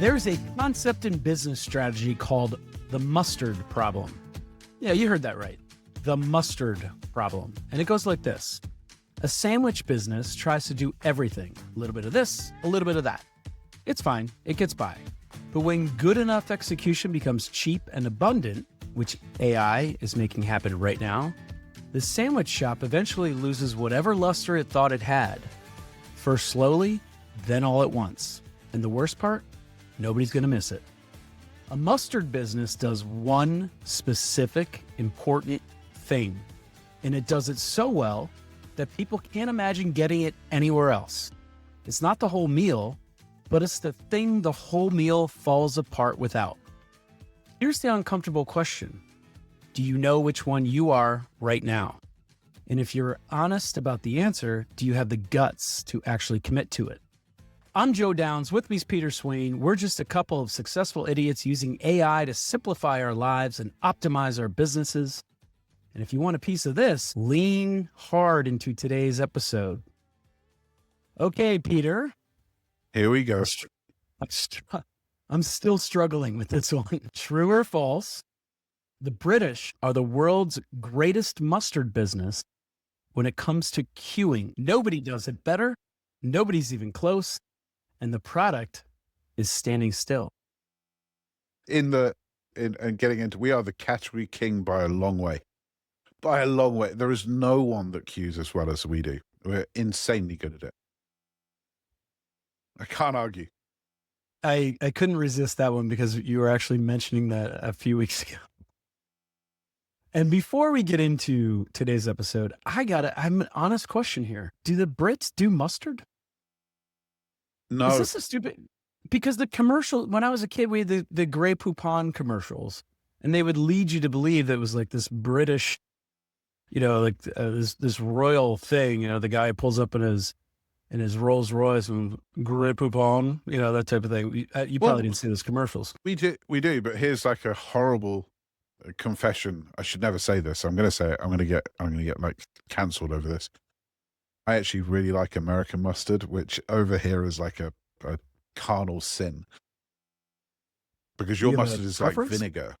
There's a concept in business strategy called the mustard problem. Yeah, you heard that right. The mustard problem. And it goes like this. A sandwich business tries to do everything. A little bit of this, a little bit of that. It's fine. It gets by. But when good enough execution becomes cheap and abundant, which AI is making happen right now, the sandwich shop eventually loses whatever luster it thought it had. First slowly, then all at once. And the worst part? Nobody's going to miss it. A mustard business does one specific, important thing. And it does it so well that people can't imagine getting it anywhere else. It's not the whole meal, but it's the thing the whole meal falls apart without. Here's the uncomfortable question. Do you know which one you are right now? And if you're honest about the answer, do you have the guts to actually commit to it? I'm Joe Downs. With me is Peter Swain. We're just a couple of successful idiots using AI to simplify our lives and optimize our businesses. And if you want a piece of this, lean hard into today's episode. Okay, Peter. Here we go. I'm still struggling with this one. True or false? The British are the world's greatest mustard business when it comes to queuing. Nobody does it better. Nobody's even close. And the product is standing still. And getting into, we are the category king by a long way. By a long way. There is no one that queues as well as we do. We're insanely good at it. I can't argue. I couldn't resist that one because you were actually mentioning that a few weeks ago. And before we get into today's episode, I have an honest question here. Do the Brits do mustard? No. Is this a stupid? Because the commercial, when I was a kid, we had the Grey Poupon commercials, and they would lead you to believe that it was like this British, this royal thing. The guy pulls up in his Rolls Royce and Grey Poupon, that type of thing. You probably didn't see those commercials. We do. But here's like a horrible confession. I should never say this. I'm going to say it. I'm going to get like cancelled over this. I actually really like American mustard, which over here is like a carnal sin. Because your mustard is like vinegar.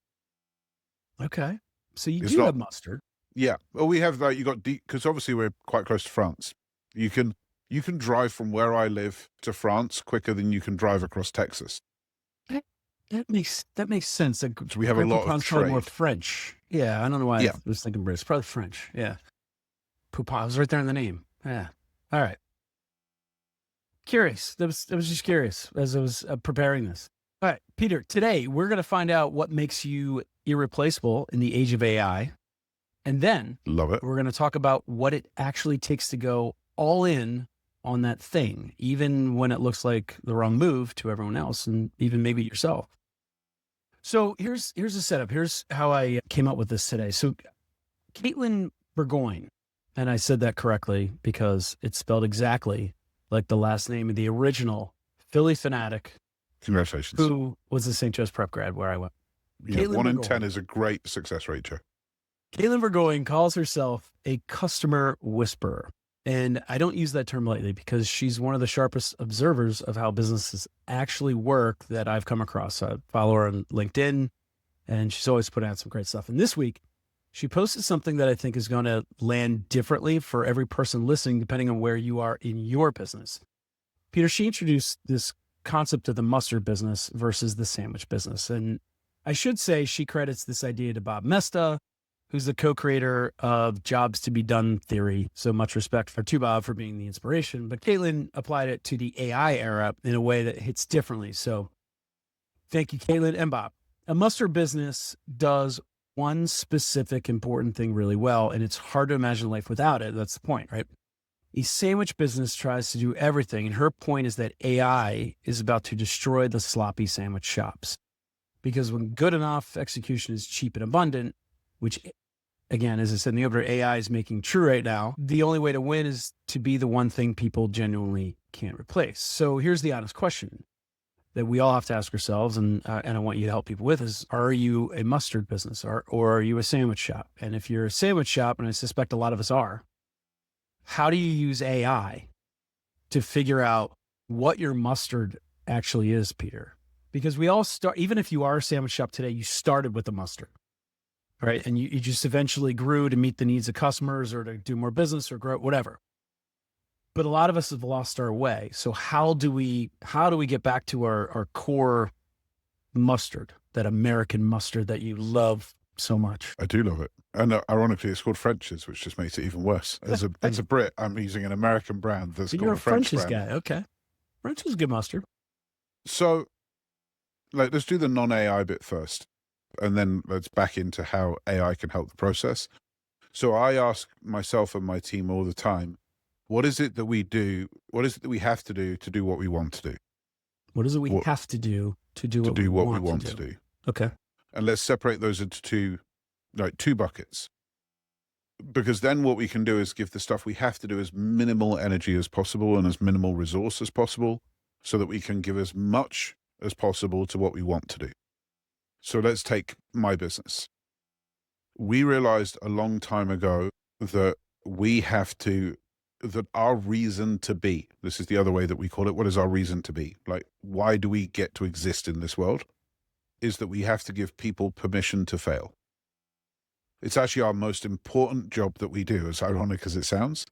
Okay. So you do have mustard. Yeah. Well, we have because obviously we're quite close to France. You can drive from where I live to France quicker than you can drive across Texas. That makes sense. So we have a lot of trade. More French. Yeah, I don't know why I was thinking British. Probably French. Yeah. Poupon. I was right there in the name. Yeah. All right. Curious. I was just curious as I was preparing this. All right, Peter, today we're going to find out what makes you irreplaceable in the age of AI. And then love it. We're going to talk about what it actually takes to go all in on that thing, even when it looks like the wrong move to everyone else and even maybe yourself. So here's the setup. Here's how I came up with this today. So Caitlin Burgoyne, and I said that correctly because it's spelled exactly like the last name of the original Philly fanatic. Congratulations. Who was a St. Joe's prep grad where I went. Yeah, 1 in 10 is a great success rate, Joe. Caitlin Burgoyne calls herself a customer whisperer. And I don't use that term lightly because she's one of the sharpest observers of how businesses actually work that I've come across. I follow her on LinkedIn, and she's always putting out some great stuff. And this week, she posted something that I think is going to land differently for every person listening, depending on where you are in your business. Peter, she introduced this concept of the mustard business versus the sandwich business. And I should say she credits this idea to Bob Mesta, who's the co-creator of Jobs to be Done theory. So much respect to Bob for being the inspiration. But Caitlin applied it to the AI era in a way that hits differently. So thank you, Caitlin and Bob. A mustard business does one specific important thing really well, and it's hard to imagine life without it. That's the point, right? A sandwich business tries to do everything, and her point is that AI is about to destroy the sloppy sandwich shops. Because when good enough execution is cheap and abundant, which, again, as I said in the opener, AI is making true right now, the only way to win is to be the one thing people genuinely can't replace. So here's the honest question that we all have to ask ourselves, and I want you to help people with is, are you a mustard business or are you a sandwich shop? And if you're a sandwich shop, and I suspect a lot of us are, how do you use AI to figure out what your mustard actually is, Peter? Because we all start, even if you are a sandwich shop today, you started with a mustard, right? And you just eventually grew to meet the needs of customers or to do more business or grow, whatever. But a lot of us have lost our way. So how do we get back to our core mustard, that American mustard that you love so much? I do love it. And ironically, it's called French's, which just makes it even worse. As a Brit, I'm using an American brand that's You're called a a French French's brand. guy. Okay. French's is good mustard. So, like, let's do the non-AI bit first, and then let's back into how AI can help the process. So I ask myself and my team all the time, what is it that we do? What is it that we have to do what we want to do? What is it we have to do to do what we want to do? Okay. And let's separate those into two buckets. Because then what we can do is give the stuff we have to do as minimal energy as possible and as minimal resource as possible, so that we can give as much as possible to what we want to do. So let's take my business. We realized a long time ago that that our reason to be, this is the other way that we call it, what is our reason to be? Like, why do we get to exist in this world? Is that we have to give people permission to fail. It's actually our most important job that we do, as ironic as it sounds,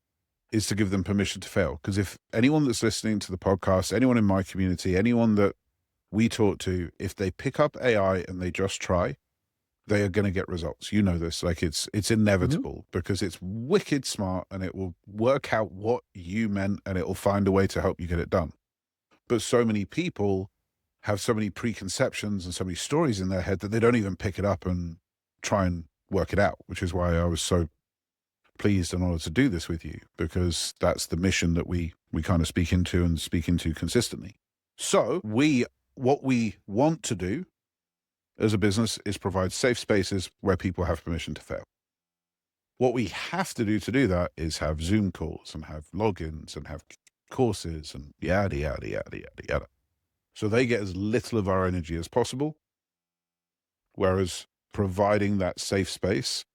is to give them permission to fail. Because if anyone that's listening to the podcast, anyone in my community, anyone that we talk to, if they pick up AI and they just try, they are going to get results. You know this, like it's inevitable, because it's wicked smart and it will work out what you meant and it will find a way to help you get it done. But so many people have so many preconceptions and so many stories in their head that they don't even pick it up and try and work it out, which is why I was so pleased and honored to do this with you, because that's the mission that we kind of speak into consistently. So what we want to do as a business is provide safe spaces where people have permission to fail. What we have to do that is have Zoom calls and have logins and have courses and yada, yada, yada, yada, yada. So they get as little of our energy as possible, whereas providing that safe space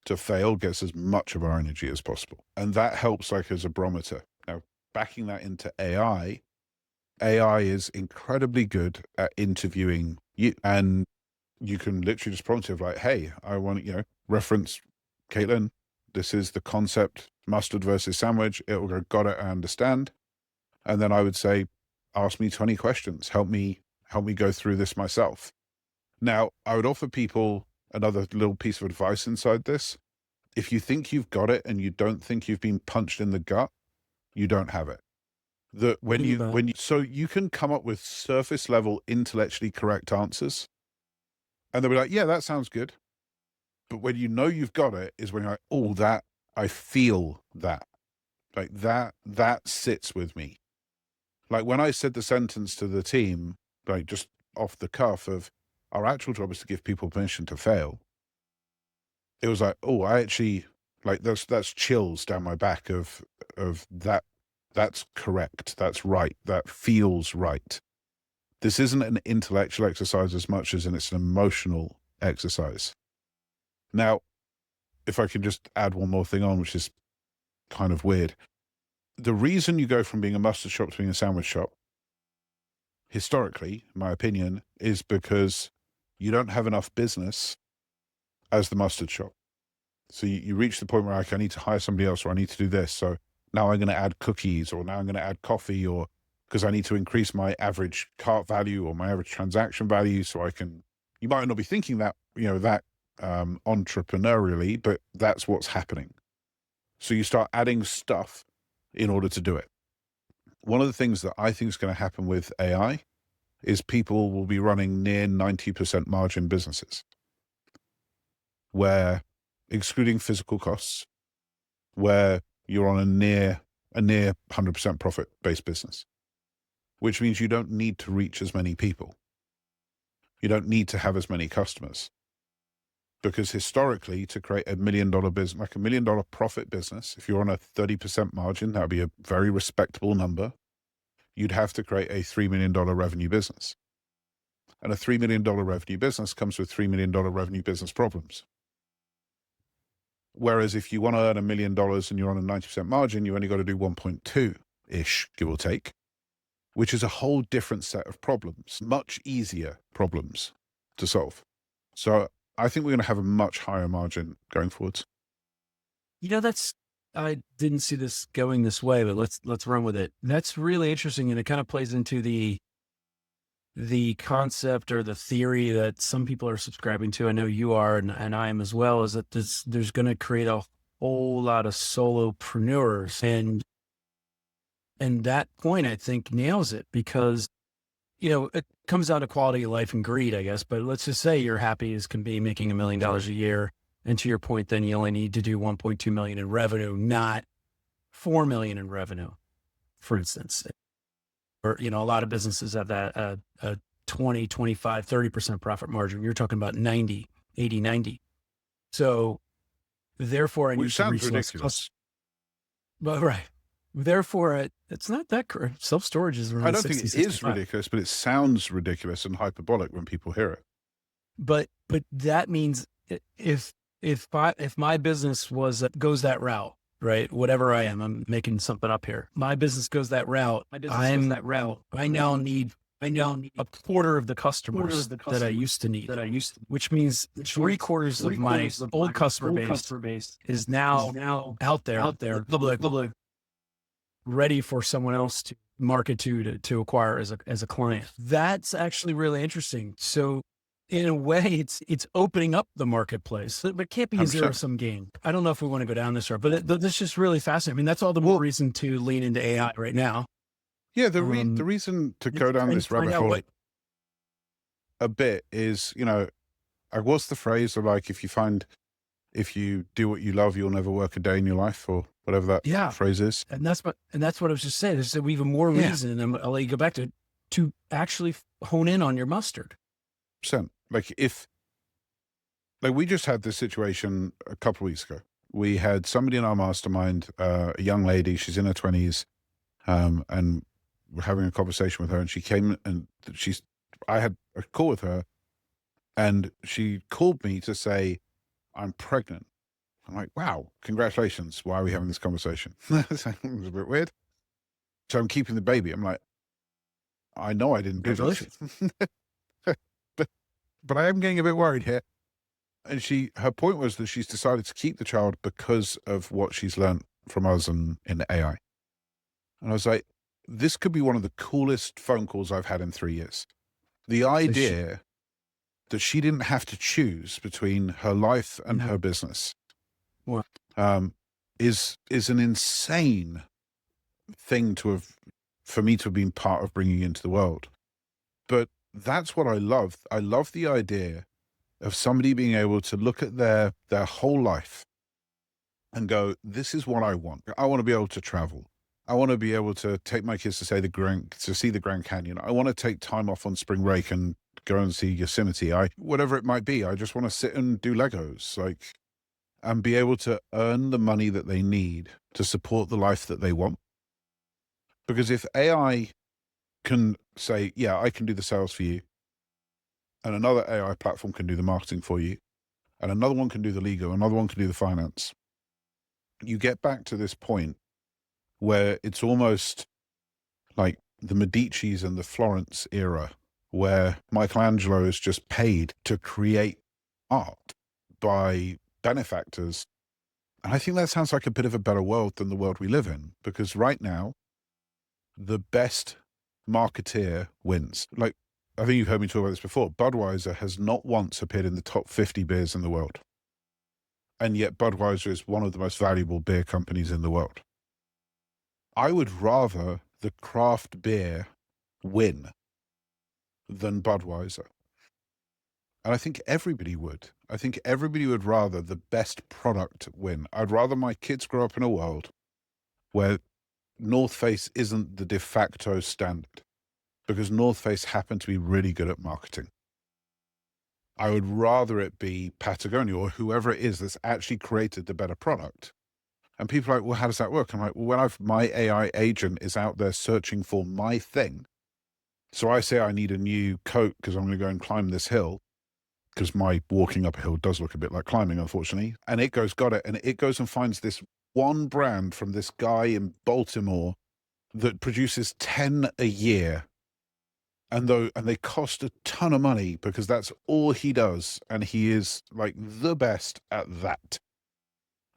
to fail gets as much of our energy as possible. And that helps like as a barometer. Now, backing that into AI is incredibly good at interviewing you. And you can literally just prompt it like, hey, I want, reference Caitlin. This is the concept, mustard versus sandwich. It will go, got it, I understand. And then I would say, ask me 20 questions. Help me go through this myself. Now, I would offer people another little piece of advice inside this. If you think you've got it and you don't think you've been punched in the gut, you don't have it. So you can come up with surface level, intellectually correct answers, and they'll be like, yeah, that sounds good. But when you know you've got it is when you're like, oh, that, I feel that. Like that sits with me. Like when I said the sentence to the team, like just off the cuff of, our actual job is to give people permission to fail. It was like, oh, I actually, like that's chills down my back of that. That's correct. That's right. That feels right. This isn't an intellectual exercise as much as it's an emotional exercise. Now, if I can just add one more thing on, which is kind of weird. The reason you go from being a mustard shop to being a sandwich shop, historically, in my opinion, is because you don't have enough business as the mustard shop. So you reach the point where I need to hire somebody else, or I need to do this. So now I'm going to add cookies, or now I'm going to add coffee, or because I need to increase my average cart value or my average transaction value. So you might not be thinking that, entrepreneurially, but that's what's happening. So you start adding stuff in order to do it. One of the things that I think is going to happen with AI is people will be running near 90% margin businesses, where excluding physical costs, where you're on a near 100% profit-based business, which means you don't need to reach as many people. You don't need to have as many customers. Because historically, to create $1 million business, like $1 million profit business, if you're on a 30% margin, that would be a very respectable number. You'd have to create a $3 million revenue business. And a $3 million revenue business comes with $3 million revenue business problems. Whereas if you want to earn $1 million and you're on a 90% margin, you only got to do 1.2-ish, give or take, which is a whole different set of problems, much easier problems to solve. So I think we're going to have a much higher margin going forwards. I didn't see this going this way, but let's run with it. That's really interesting, and it kind of plays into the concept or the theory that some people are subscribing to. I know you are, and I am as well. Is that there's going to create a whole lot of solopreneurs, and that point I think nails it, because it comes down to quality of life and greed, I guess. But let's just say you're happy as can be making $1 million a year. And to your point, then you only need to do 1.2 million in revenue, not 4 million in revenue, for instance. Or, a lot of businesses have that, a 20, 25, 30% profit margin. You're talking about 90, 80, 90. So therefore, Which sounds ridiculous. But right. Therefore, it's not that correct. Self-storage is around I don't 60, think it is ridiculous, but it sounds ridiculous and hyperbolic when people hear it. But that means if my business goes that route, right? Whatever I am, I'm making something up here. My business goes that route. I now need a quarter of the customers that I used to need. Which means 3/4 of my old customer base is now out there, ready for someone else to market to acquire as a client. That's actually really interesting. So in a way, it's opening up the marketplace, but it can't be a zero-sum game. I don't know if we want to go down this road, but that's just really fascinating. I mean, that's all the more reason to lean into AI right now. Yeah, the reason to go down this rabbit hole a bit is, what's the phrase of like, if you do what you love, you'll never work a day in your life, or whatever that phrase is. And that's what I was just saying. There's even more reason, and I'll let you go back to actually hone in on your mustard. Like we just had this situation a couple of weeks ago. We had somebody in our mastermind, a young lady, she's in her 20s, and we're having a conversation with her, and she came and I had a call with her, and she called me to say, I'm pregnant. I'm like, wow, congratulations. Why are we having this conversation? It was a bit weird. So I'm keeping the baby. I'm like, I know I didn't do this. But I am getting a bit worried here. And her point was that she's decided to keep the child because of what she's learned from us in AI. And I was like, this could be one of the coolest phone calls I've had in 3 years. The idea that she didn't have to choose between her life and her business is an insane thing for me to have been part of bringing into the world. But that's what I love. I love the idea of somebody being able to look at their whole life and go, this is what I want. I want to be able to travel. I want to be able to take my kids to see the Grand Canyon. I want to take time off on spring break and go and see Yosemite. Whatever it might be. I just want to sit and do Legos, and be able to earn the money that they need to support the life that they want. Because if AI can say, yeah, I can do the sales for you, and another AI platform can do the marketing for you, and another one can do the legal, another one can do the finance, you get back to this point where it's almost like the Medicis and the Florence era, where Michelangelo is just paid to create art by benefactors. And I think that sounds like a bit of a better world than the world we live in, because right now, the best marketeer wins. Like, I think you've heard me talk about this before. Budweiser has not once appeared in the top 50 beers in the world. And yet Budweiser is one of the most valuable beer companies in the world. I would rather the craft beer win than Budweiser. And I think everybody would. I think everybody would rather the best product win. I'd rather my kids grow up in a world where North Face isn't the de facto standard, because North Face happen to be really good at marketing. I would rather it be Patagonia or whoever it is that's actually created the better product. And people are like, well, how does that work? I'm like, well, when my AI agent is out there searching for my thing, so I say I need a new coat because I'm going to go and climb this hill, because my walking up a hill does look a bit like climbing, unfortunately. And it goes, got it. And it goes and finds this one brand from this guy in Baltimore that produces 10 a year, and they cost a ton of money because that's all he does, and he is like the best at that.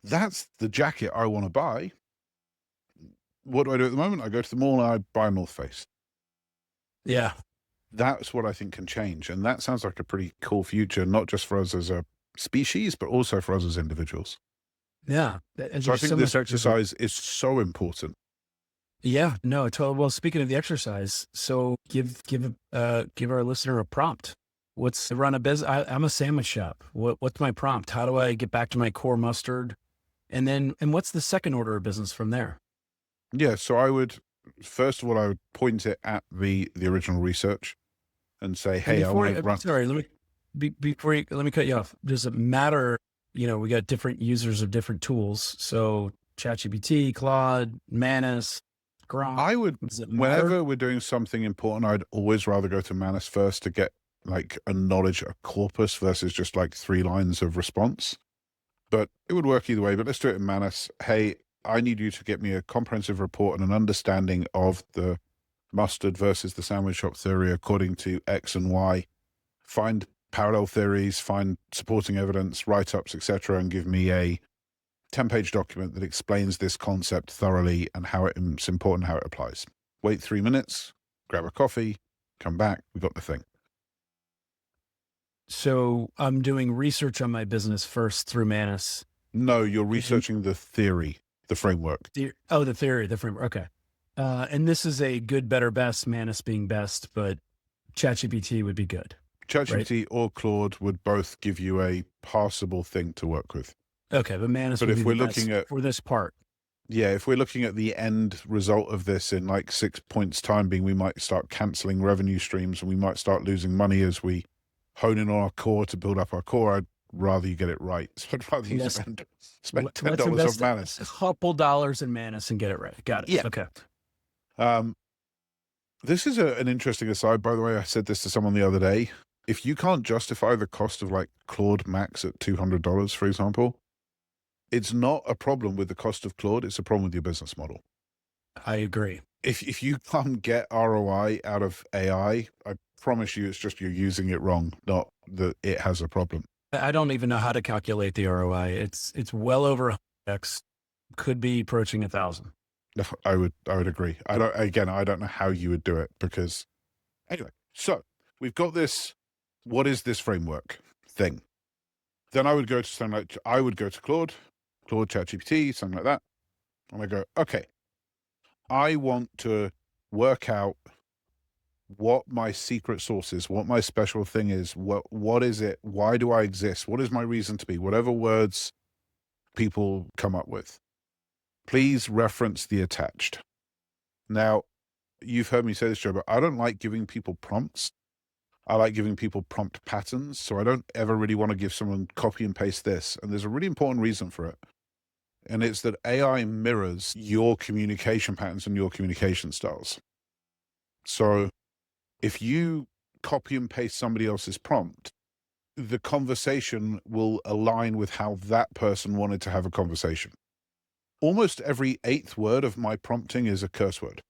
That's the jacket I want to buy. What do I do at the moment? I go to the mall and I buy a North Face. Yeah. That's what I think can change. And that sounds like a pretty cool future, not just for us as a species, but also for us as individuals. Yeah. So I There's think so this much different. exercise is so important. Yeah, no, totally. Well, speaking of the exercise, so give our listener a prompt. What's run a business? I'm a sandwich shop. What's my prompt? How do I get back to my core mustard? And what's the second order of business from there? Yeah. So I would, first of all, I would point it at the original research and say, And hey, I before, want to run. sorry, before let me cut you off. Does it matter? You know, we got different users of different tools. So ChatGPT, Claude, Manus, Grok. I would, Does it matter? whenever we're doing something important, I'd always rather go to Manus first to get like a knowledge, a corpus versus just like 3 lines of response. But it would work either way. But let's do it in Manus. Hey, I need you to get me a comprehensive report and an understanding of the mustard versus the sandwich shop theory according to X and Y. Find parallel theories, find supporting evidence, write-ups, etc., and give me a 10-page document that explains this concept thoroughly and how it's important, how it applies. Wait 3 minutes, grab a coffee, come back, we got the thing. So I'm doing research on my business first through Manus. No, you're And researching the theory, the framework. the theory, the framework. Okay. And this is a good, better, best, Manus being best, but ChatGPT would be good. Right. ChatGPT or Claude would both give you a passable thing to work with. Okay. But Manus But would if be we're the best looking at, for this part. yeah, if we're looking at the end result of this in like 6 points time being, we might start canceling revenue streams and we might start losing money as we hone in on our core to build up our core. I'd rather you get it right. So I'd rather you Yes. spend Let's $10 invest on Manus. a couple dollars in Manus and get it right. Got it. Yeah. Okay. This is an interesting aside, by the way. I said this to someone the other day. If you can't justify the cost of like Claude Max at $200, for example, it's not a problem with the cost of Claude. It's a problem with your business model. I agree. If you can't get ROI out of AI, I promise you it's just you're using it wrong, not that it has a problem. I don't even know how to calculate the ROI. It's well over X, could be approaching 1,000. I would agree. I don't know how you would do it because anyway, so we've got this, what is this framework thing? Then I would go to something like, I would go to Claude, ChatGPT, something like that. And I go, okay, I want to work out what my secret sauce is, what my special thing is, what is it? Why do I exist? What is my reason to be? Whatever words people come up with. Please reference the attached. Now, you've heard me say this, Joe, but I don't like giving people prompts. I like giving people prompt patterns. So I don't ever really want to give someone copy and paste this. And there's a really important reason for it. And it's that AI mirrors your communication patterns and your communication styles. So if you copy and paste somebody else's prompt, the conversation will align with how that person wanted to have a conversation. Almost every 8th word of my prompting is a curse word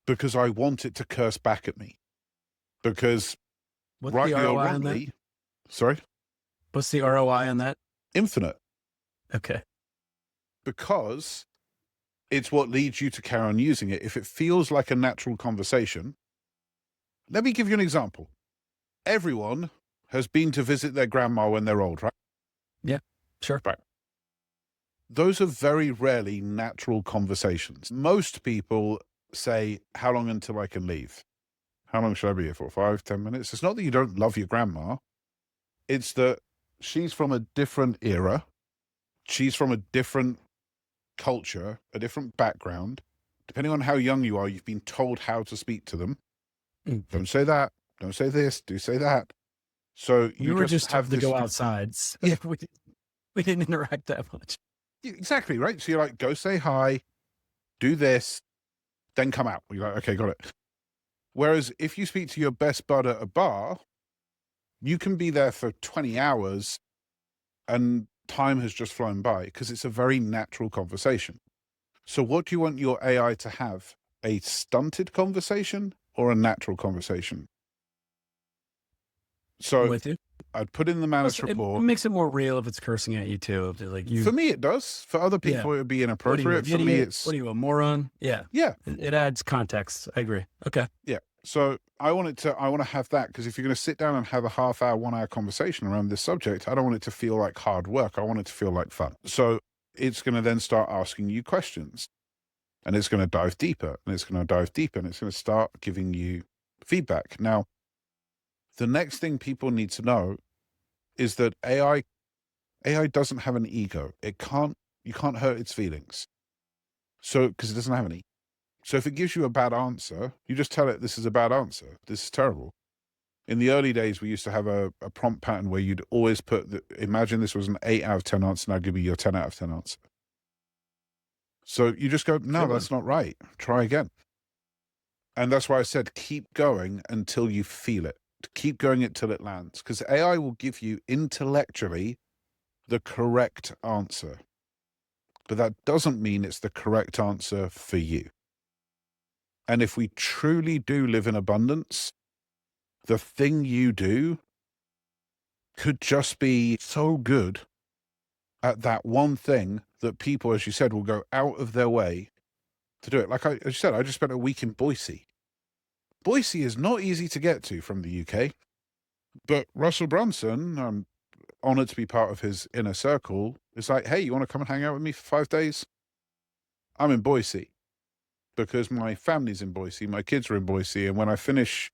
because I want it to curse back at me. Because What's rightly the or ROI on that? wrongly, sorry, What's the ROI on that? infinite. Okay. Because it's what leads you to carry on using it. If it feels like a natural conversation, let me give you an example. Everyone has been to visit their grandma when they're old, right? Yeah, sure. Right. Those are very rarely natural conversations. Most people say, how long until I can leave? How long should I be here for? 5, 10 minutes? It's not that you don't love your grandma. It's that she's from a different era. She's from a different culture, a different background. Depending on how young you are, you've been told how to speak to them. Don't say that. Don't say this. Do say that. So We you were just just have told to this. go outside. So Yeah. we didn't interact that much. Exactly, right? So you're like, go say hi, do this, then come out. You're like, okay, got it. Whereas if you speak to your best bud at a bar, you can be there for 20 hours and time has just flown by because it's a very natural conversation. So what do you want your AI to have? a stunted conversation or a natural conversation. I'm So with you. I'd put in the Plus, Manus it report. makes it more real if it's cursing at you too. If like you, For me, it does. For other yeah. people, it would be What are you, inappropriate. an For me, idiot? it's What are you, a moron? Yeah. yeah, It adds context. I agree. Okay. yeah. So I want to have that, because if you're going to sit down and have a half hour, 1 hour conversation around this subject, I don't want it to feel like hard work. I want it to feel like fun. So it's going to then start asking you questions, and it's going to dive deeper, and it's going to dive deeper, and it's going to start giving you feedback. Now, the next thing people need to know is that AI doesn't have an ego. You can't hurt its feelings. So, because it doesn't have any. So if it gives you a bad answer, you just tell it, this is a bad answer. This is terrible. In the early days, we used to have a prompt pattern where you'd always put, imagine this was an 8 out of 10 answer, now give me your 10 out of 10 answer. So you just go, no, that's not right. Try again. And that's why I said, keep going until you feel it. Keep going until it lands. Because AI will give you intellectually the correct answer. But that doesn't mean it's the correct answer for you. And if we truly do live in abundance, the thing you do could just be so good at that one thing that people, as you said, will go out of their way to do it. Like as you said, I just spent a week in Boise. Boise is not easy to get to from the UK, but Russell Brunson, I'm honored to be part of his inner circle, is like, hey, you want to come and hang out with me for 5 days? I'm in Boise because my family's in Boise, my kids are in Boise, and when I finish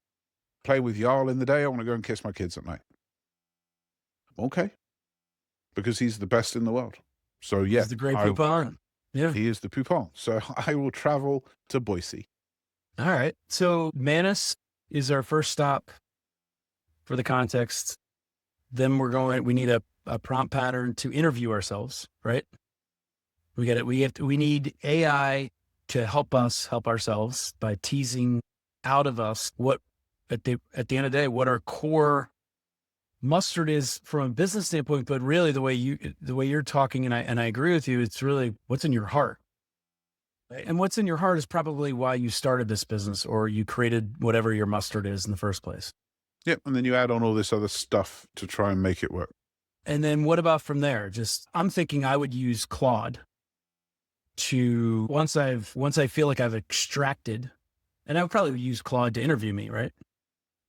play with Jarl in the day, I want to go and kiss my kids at night. Okay. Because he's the best in the world. So yeah. He's the Grey Poupon. Yeah. He is the Poupon. So I will travel to Boise. All right. So Manus is our first stop for the context. Then we need a prompt pattern to interview ourselves, right? We need AI to help us help ourselves by teasing out of us what at the end of the day, what our core mustard is from a business standpoint, but really the way you're talking, and I agree with you, it's really what's in your heart. And what's in your heart is probably why you started this business or you created whatever your mustard is in the first place. Yep. And then you add on all this other stuff to try and make it work. And then what about from there? I'm thinking I would use Claude to once I feel like I've extracted, and I would probably use Claude to interview me, right?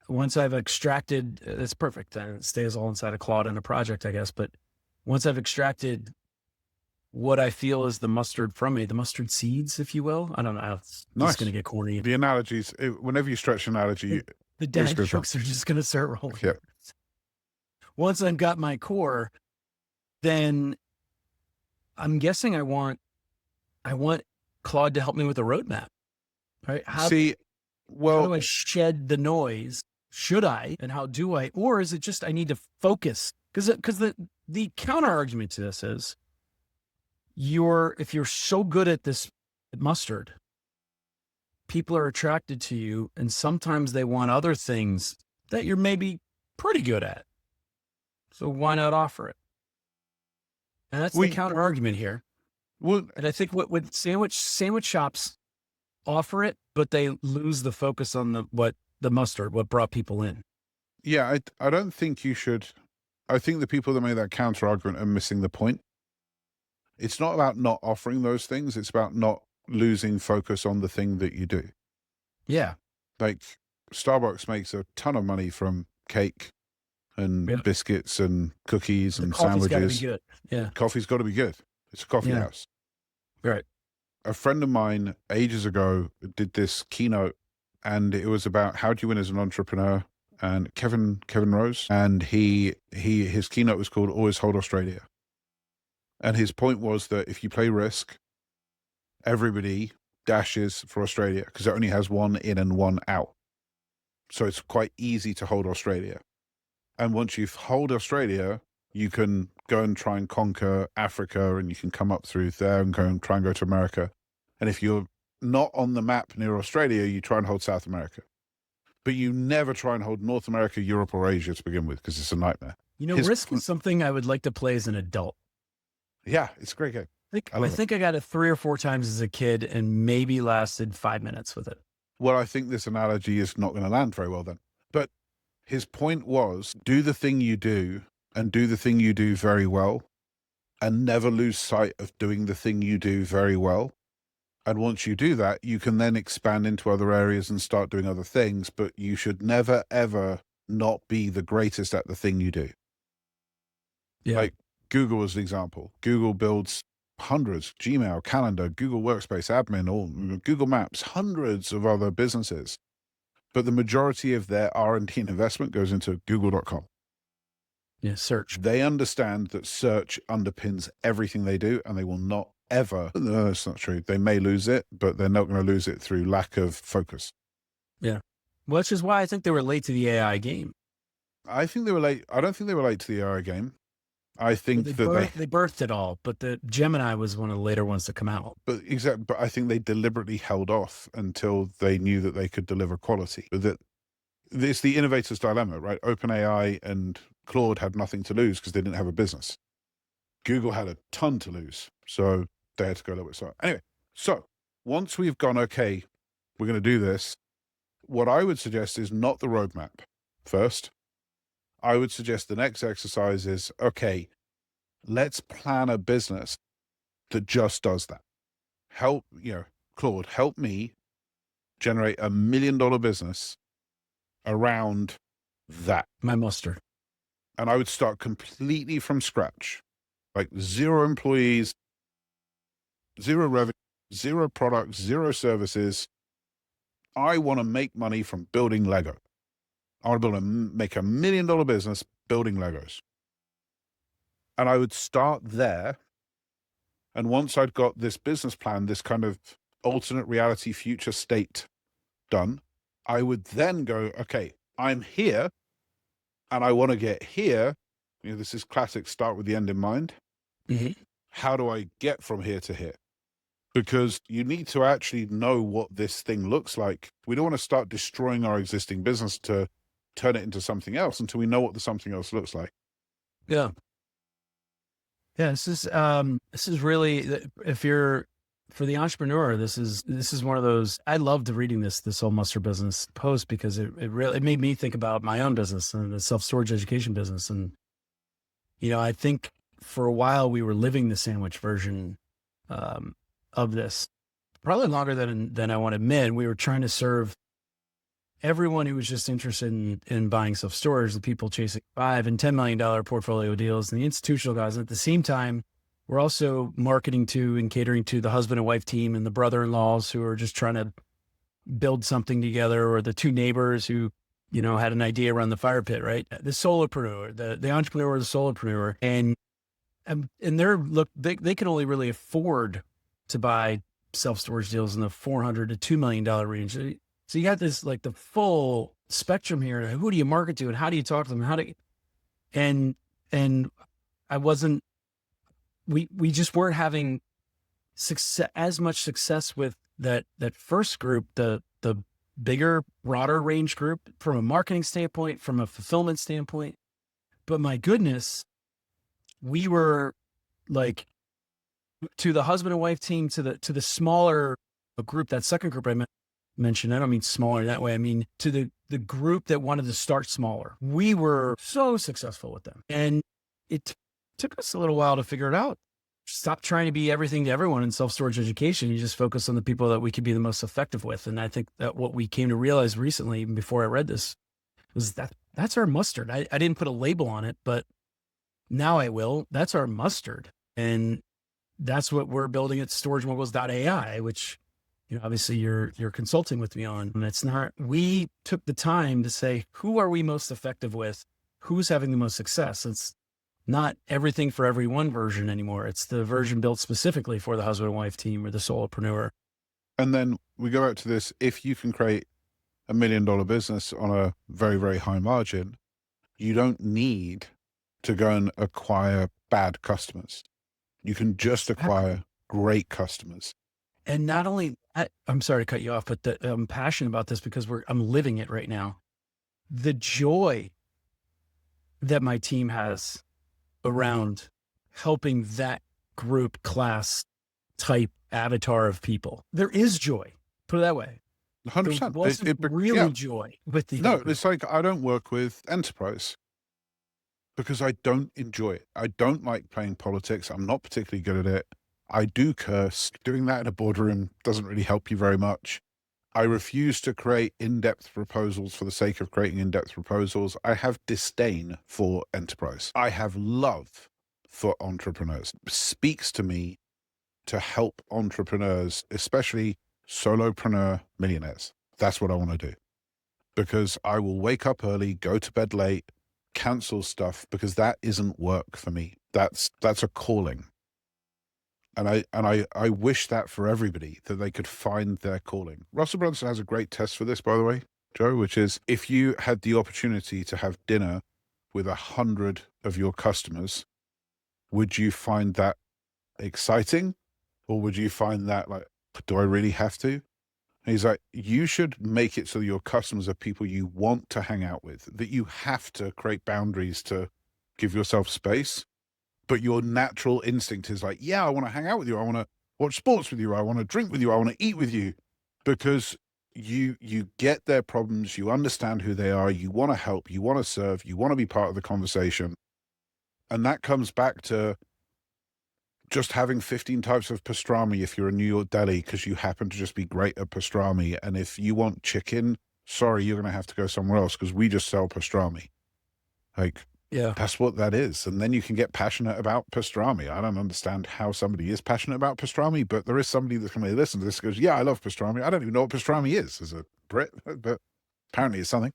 Once I've extracted, that's perfect. Then it stays all inside of Claude in a project, I guess. But once I've extracted what I feel is the mustard from me, the mustard seeds, if you will. I don't know. It's just going to get corny. The analogies, whenever you stretch an analogy, the dad jokes are just going to start rolling. Yeah. Once I've got my core, then I'm guessing I want Claude to help me with a roadmap, right? How do I shed the noise? Should I, and how do I, or is it just, I need to focus? Because the counter argument to this is if you're so good at this mustard, people are attracted to you, and sometimes they want other things that you're maybe pretty good at. So why not offer it? And that's the counter argument here. Well, and I think what sandwich shops offer it, but they lose the focus on the mustard, what brought people in. Yeah, I don't think you should. I think the people that made that counter argument are missing the point. It's not about not offering those things. It's about not losing focus on the thing that you do. Yeah. Like Starbucks makes a ton of money from cake and biscuits and cookies and sandwiches. Coffee's gotta be good. Yeah. Coffee's got to be good. It's a coffee house. Right. A friend of mine ages ago did this keynote, and it was about how do you win as an entrepreneur, and Kevin Rose, and his keynote was called Always Hold Australia. And his point was that if you play Risk, everybody dashes for Australia because it only has one in and one out. So it's quite easy to hold Australia. And once you've hold Australia, you can go and try and conquer Africa, and you can come up through there and try and go to America. And if you're not on the map near Australia, you try and hold South America. But you never try and hold North America, Europe, or Asia to begin with, because it's a nightmare. Risk is something I would like to play as an adult. Yeah, it's a great game. I I love it. think I got it 3 or 4 times as a kid and maybe lasted 5 minutes with it. Well, I think this analogy is not going to land very well then. But his point was, do the thing you do and do the thing you do very well, and never lose sight of doing the thing you do very well. And once you do that, you can then expand into other areas and start doing other things, but you should never, ever not be the greatest at the thing you do. Yeah. Like Google as an example. Google builds hundreds, Gmail, Calendar, Google Workspace, Admin, or Google Maps, hundreds of other businesses. But the majority of their R&D and investment goes into google.com. Yeah. Search. They understand that search underpins everything they do, and they will not ever, no, that's not true. They may lose it, but they're not going to lose it through lack of focus. Yeah. Which is why I think they were late to the AI game. I think they were late. I don't think they were late to the AI game. I think They that they birthed it all, but the Gemini was one of the later ones to come out. but I think they deliberately held off until they knew that they could deliver quality. That it's the innovator's dilemma, right? OpenAI and Claude had nothing to lose because they didn't have a business. Google had a ton to lose, so they had to go a little bit slower. Anyway, so once we've gone, okay, we're going to do this, what I would suggest is not the roadmap first. I would suggest the next exercise is, okay, let's plan a business that just does that. Help, Claude, help me generate $1 million business around that. My muster. And I would start completely from scratch, like 0 employees, 0 revenue, 0 products, 0 services. I want to make money from building Lego. I want to make $1 million business building Legos. And I would start there. And once I'd got this business plan, this kind of alternate reality future state done, I would then go, okay, I'm here and I want to get here. This is classic start with the end in mind. Mm-hmm. How do I get from here to here? Because you need to actually know what this thing looks like. We don't want to start destroying our existing business to turn it into something else until we know what the something else looks like. Yeah. Yeah. This is really, if you're, for the entrepreneur, this is one of those, I loved reading this whole Muster Business post because it really, it made me think about my own business and the self-storage education business. And, I think for a while we were living the sandwich version, of this, probably longer than I want to admit. We were trying to serve everyone who was just interested in buying self-storage, the people chasing $5 and $10 million portfolio deals, and the institutional guys. And at the same time, we're also marketing to and catering to the husband and wife team and the brother-in-laws who are just trying to build something together, or the 2 neighbors who, had an idea around the fire pit, right? The solopreneur, the entrepreneur, or the solopreneur. And they can only really afford to buy self-storage deals in the $400 to $2 million range. So you got this, like, the full spectrum here. Who do you market to and how do you talk to them? And I wasn't, we just weren't having as much success with that first group, the bigger, broader range group, from a marketing standpoint, from a fulfillment standpoint. But my goodness, we were like, to the husband and wife team, to the smaller group, that second group I mentioned, I don't mean smaller that way. I mean, to the group that wanted to start smaller. We were so successful with them. And it took us a little while to figure it out. Stop trying to be everything to everyone in self-storage education. You just focus on the people that we could be the most effective with. And I think that what we came to realize recently, even before I read this, was that that's our mustard. I didn't put a label on it, but now I will. That's our mustard. And that's what we're building at storagemoguls.ai, which, obviously you're consulting with me on. And it's not, we took the time to say, who are we most effective with? Who's having the most success? It's not everything for every one version anymore. It's the version built specifically for the husband and wife team or the solopreneur. And then we go back to this. If you can create $1 million business on a very, very high margin, you don't need to go and acquire bad customers. You can just acquire great customers. And not only, I'm sorry to cut you off, but I'm passionate about this because I'm living it right now. The joy that my team has around helping that group class type avatar of people. There is joy, put it that way. 100%. There wasn't really joy with the No, other group. it's like I don't work with enterprise because I don't enjoy it. I don't like playing politics. I'm not particularly good at it. I do curse. Doing that in a boardroom doesn't really help you very much. I refuse to create in-depth proposals for the sake of creating in-depth proposals. I have disdain for enterprise. I have love for entrepreneurs. It speaks to me to help entrepreneurs, especially solopreneur millionaires. That's what I want to do. Because I will wake up early, go to bed late, cancel stuff, because that isn't work for me. That's a calling. And I wish that for everybody, that they could find their calling. Russell Brunson has a great test for this, by the way, Joe, which is if you had the opportunity to have dinner with 100 of your customers, would you find that exciting? Or would you find that like, do I really have to? And he's like, you should make it so your customers are people you want to hang out with, that you have to create boundaries to give yourself space. But your natural instinct is like, yeah, I want to hang out with you. I want to watch sports with you. I want to drink with you. I want to eat with you, because you get their problems. You understand who they are. You want to help. You want to serve. You want to be part of the conversation. And that comes back to just having 15 types of pastrami if you're in New York deli, because you happen to just be great at pastrami. And if you want chicken, sorry, you're going to have to go somewhere else because we just sell pastrami. Like, Yeah. that's what that is. And then you can get passionate about pastrami. I don't understand how somebody is passionate about pastrami, but there is somebody that's going to listen to this and goes, yeah, I love pastrami. I don't even know what pastrami is as a Brit, but apparently it's something.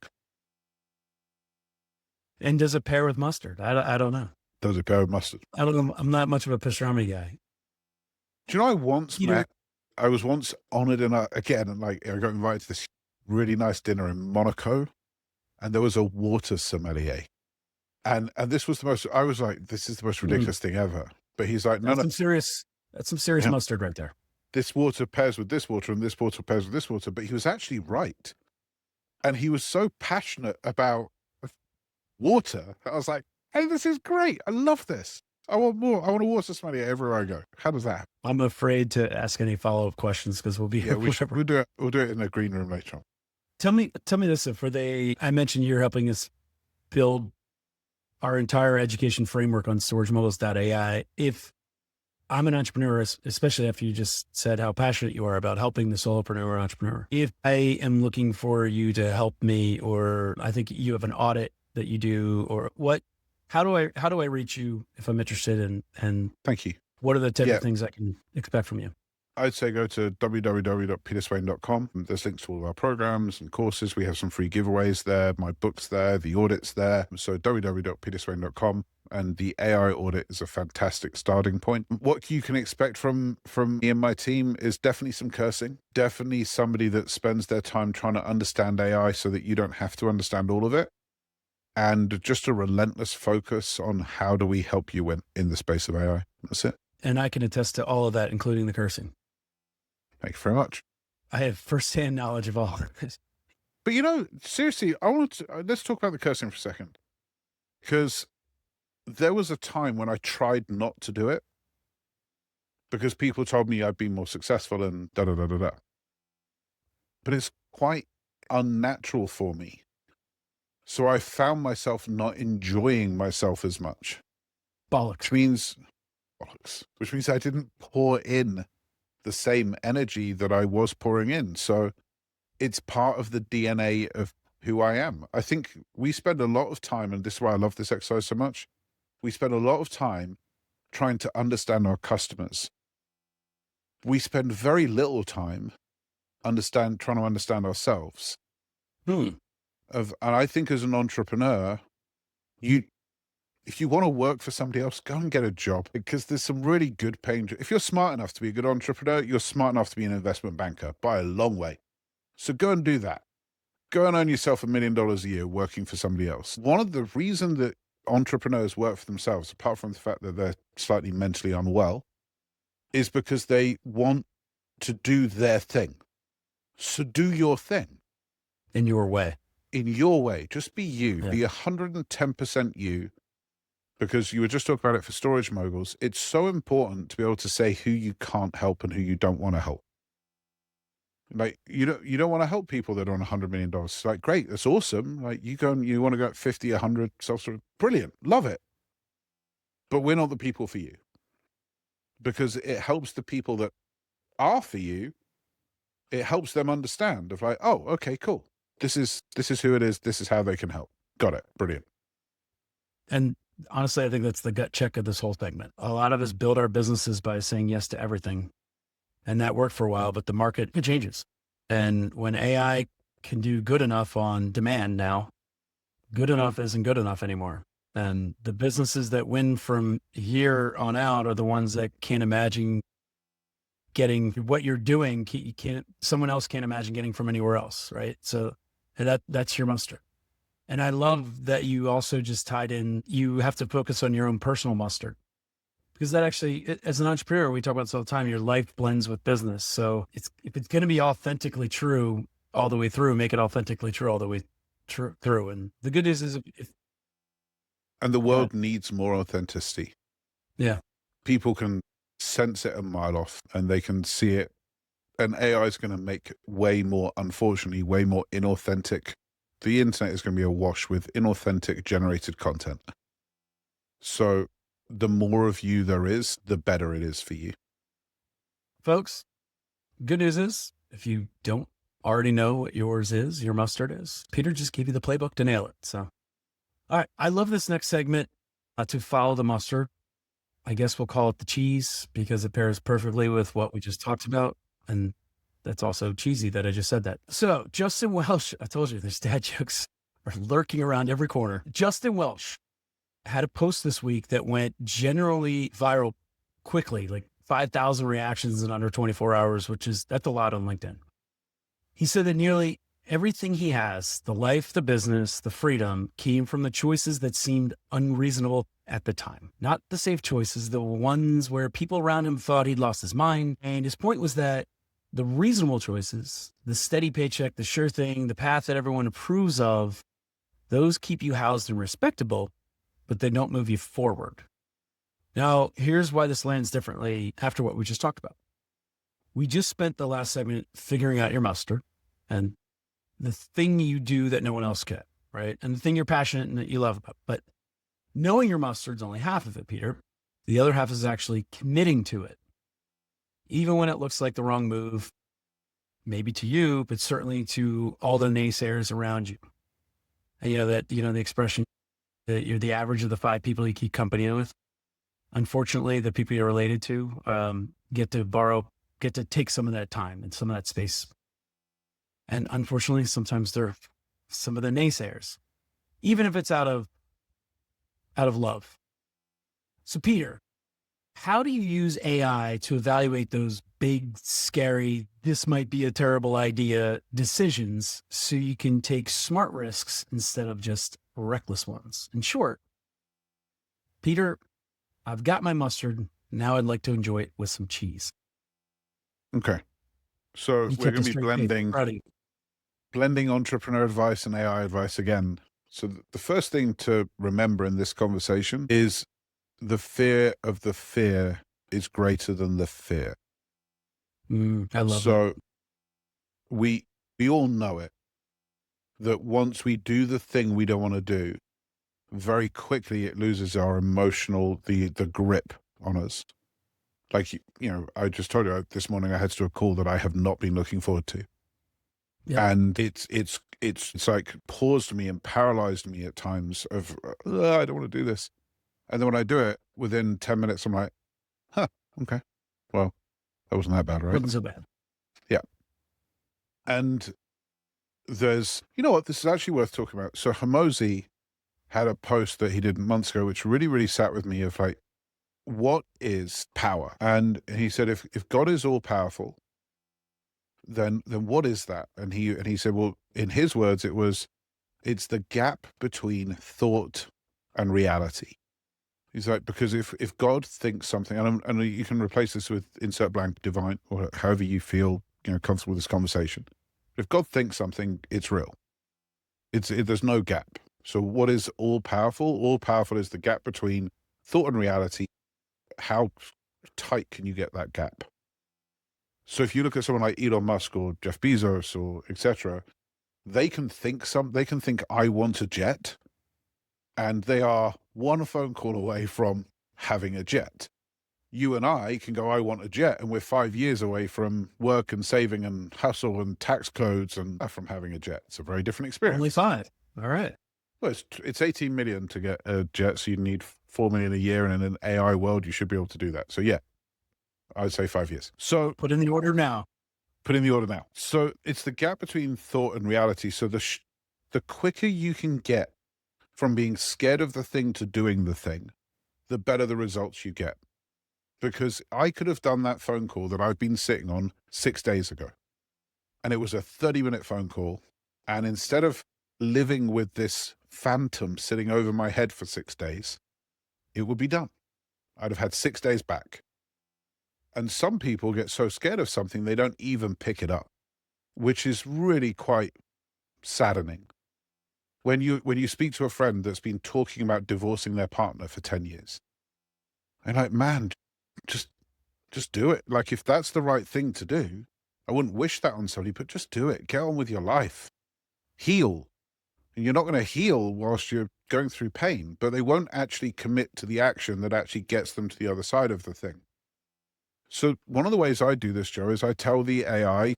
And does it pair with mustard? I don't know. Does it pair with mustard? I don't know. I'm not much of a pastrami guy. Do you know, I was once honored again, and like I got invited to this really nice dinner in Monaco, and there was a water sommelier. And this was the most, I was like, this is the most ridiculous thing ever. But he's like, no, that's some serious mustard right there. This water pairs with this water, and this water pairs with this water. But he was actually right. And he was so passionate about water. I was like, hey, this is great. I love this. I want more. I want a water sommelier everywhere I go. How does that happen? I'm afraid to ask any follow-up questions because we'll be here. We'll do it in a green room later on. Tell me this. I mentioned you're helping us build our entire education framework on storagemodels.ai. If I'm an entrepreneur, especially after you just said how passionate you are about helping the solopreneur entrepreneur, if I am looking for you to help me, or I think you have an audit that you do, or what, how do I reach you if I'm interested and thank you. What are the type of things I can expect from you? I'd say go to www.peterswain.com. There's links to all of our programs and courses. We have some free giveaways there. My book's there. The audit's there. So www.peterswain.com. And the AI audit is a fantastic starting point. What you can expect from me and my team is definitely some cursing. Definitely somebody that spends their time trying to understand AI so that you don't have to understand all of it. And just a relentless focus on how do we help you win in the space of AI. That's it. And I can attest to all of that, including the cursing. Thank you very much. I have firsthand knowledge of all of this. But seriously, let's talk about the cursing for a second. Because there was a time when I tried not to do it because people told me I'd be more successful and da-da-da-da-da. But it's quite unnatural for me. So I found myself not enjoying myself as much. Bollocks. Which means I didn't pour in the same energy that I was pouring in. So it's part of the DNA of who I am. I think we spend a lot of time, and this is why I love this exercise so much, we spend a lot of time trying to understand our customers. We spend very little time trying to understand ourselves. And I think as an entrepreneur, if you want to work for somebody else, go and get a job, because there's some really good paying. If you're smart enough to be a good entrepreneur, you're smart enough to be an investment banker by a long way. So go and do that. Go and earn yourself $1 million a year working for somebody else. One of the reasons that entrepreneurs work for themselves, apart from the fact that they're slightly mentally unwell, is because they want to do their thing. So do your thing. In your way. In your way. Just be you. Yeah. Be 110% you. because you were just talking about it for storage moguls. It's so important to be able to say who you can't help and who you don't want to help. Like, you don't want to help people that are on $100 million. It's like, great, that's awesome. Like, you want to go at 50, 100, self-storage, brilliant, love it. But we're not the people for you, because it helps the people that are for you. It helps them understand of like, oh, okay, cool. This is who it is. This is how they can help. Got it. Brilliant. And honestly, I think that's the gut check of this whole segment. A lot of us build our businesses by saying yes to everything. And that worked for a while, but the market, it changes. And when AI can do good enough on demand now, good enough isn't good enough anymore. And the businesses that win from here on out are the ones that can't imagine getting what you're doing. Someone else can't imagine getting from anywhere else. Right. So that's your muster. And I love that you also just tied in, you have to focus on your own personal mustard, because that actually, as an entrepreneur, we talk about this all the time, your life blends with business. So if it's going to be authentically true all the way through, make it authentically true all the way through. And the good news is and the world needs more authenticity. Yeah. People can sense it a mile off, and they can see it. And AI is going to make unfortunately, way more inauthentic. The internet is going to be awash with inauthentic generated content. So the more of you there is, the better it is for you. Folks, good news is, if you don't already know what yours is, your mustard is, Peter just gave you the playbook to nail it. So, all right. I love this next segment to follow the mustard. I guess we'll call it the cheese, because it pairs perfectly with what we just talked about. And that's also cheesy that I just said that. So Justin Welsh, I told you there's dad jokes are lurking around every corner. Justin Welsh had a post this week that went generally viral quickly, like 5,000 reactions in under 24 hours, that's a lot on LinkedIn. He said that nearly everything he has, the life, the business, the freedom, came from the choices that seemed unreasonable at the time. Not the safe choices, the ones where people around him thought he'd lost his mind. And his point was that the reasonable choices, the steady paycheck, the sure thing, the path that everyone approves of, those keep you housed and respectable, but they don't move you forward. Now, here's why this lands differently after what we just talked about. We just spent the last segment figuring out your muster and the thing you do that no one else can, right? And the thing you're passionate and that you love about. But knowing your mustard's only half of it, Peter. The other half is actually committing to it. Even when it looks like the wrong move, maybe to you, but certainly to all the naysayers around you. And the expression that you're the average of the 5 people you keep company with. Unfortunately, the people you're related to get to take some of that time and some of that space. And unfortunately, sometimes they're some of the naysayers, even if it's out of love. So Peter, how do you use AI to evaluate those big, scary, this might be a terrible idea decisions so you can take smart risks instead of just reckless ones? In short, Peter, I've got my mustard. Now I'd like to enjoy it with some cheese. Okay. So we're going to be blending entrepreneur advice and AI advice again. So the first thing to remember in this conversation is the fear of the fear is greater than the fear. I love that. So we all know it, that once we do the thing we don't want to do, very quickly it loses our emotional, the grip on us. Like, I just told you this morning I had to do a call that I have not been looking forward to. Yeah. And it's like paused me and paralyzed me at times of, I don't want to do this. And then when I do it, within 10 minutes, I'm like, okay, well, that wasn't that bad, right? Wasn't so bad. Yeah. And there's, this is actually worth talking about. So Hormozi had a post that he did months ago, which really, really sat with me of like, what is power? And he said, if God is all powerful, then what is that? And he said, well, in his words, it's the gap between thought and reality. He's like, because if God thinks something, and you can replace this with insert blank divine, or however you feel, comfortable with this conversation. If God thinks something, it's real. There's no gap. So what is all powerful? All powerful is the gap between thought and reality. How tight can you get that gap? So if you look at someone like Elon Musk or Jeff Bezos or etc., they can think I want a jet, and they are one phone call away from having a jet. You and I can go, I want a jet, and we're 5 years away from work and saving and hustle and tax codes and from having a jet. It's a very different experience. Only 5. All right. Well, it's 18 million to get a jet, so you need 4 million a year, and in an AI world, you should be able to do that. So yeah, I'd say 5 years. So Put in the order now. put in the order now. So it's the gap between thought and reality. So the quicker you can get from being scared of the thing to doing the thing, the better the results you get. Because I could have done that phone call that I've been sitting on 6 days ago. And it was a 30-minute phone call. And instead of living with this phantom sitting over my head for 6 days, it would be done. I'd have had 6 days back. And some people get so scared of something, they don't even pick it up, which is really quite saddening. When you speak to a friend that's been talking about divorcing their partner for 10 years, and like, man, just do it. Like, if that's the right thing to do, I wouldn't wish that on somebody, but just do it. Get on with your life. Heal. And you're not going to heal whilst you're going through pain, but they won't actually commit to the action that actually gets them to the other side of the thing. So one of the ways I do this, Joe, is I tell the AI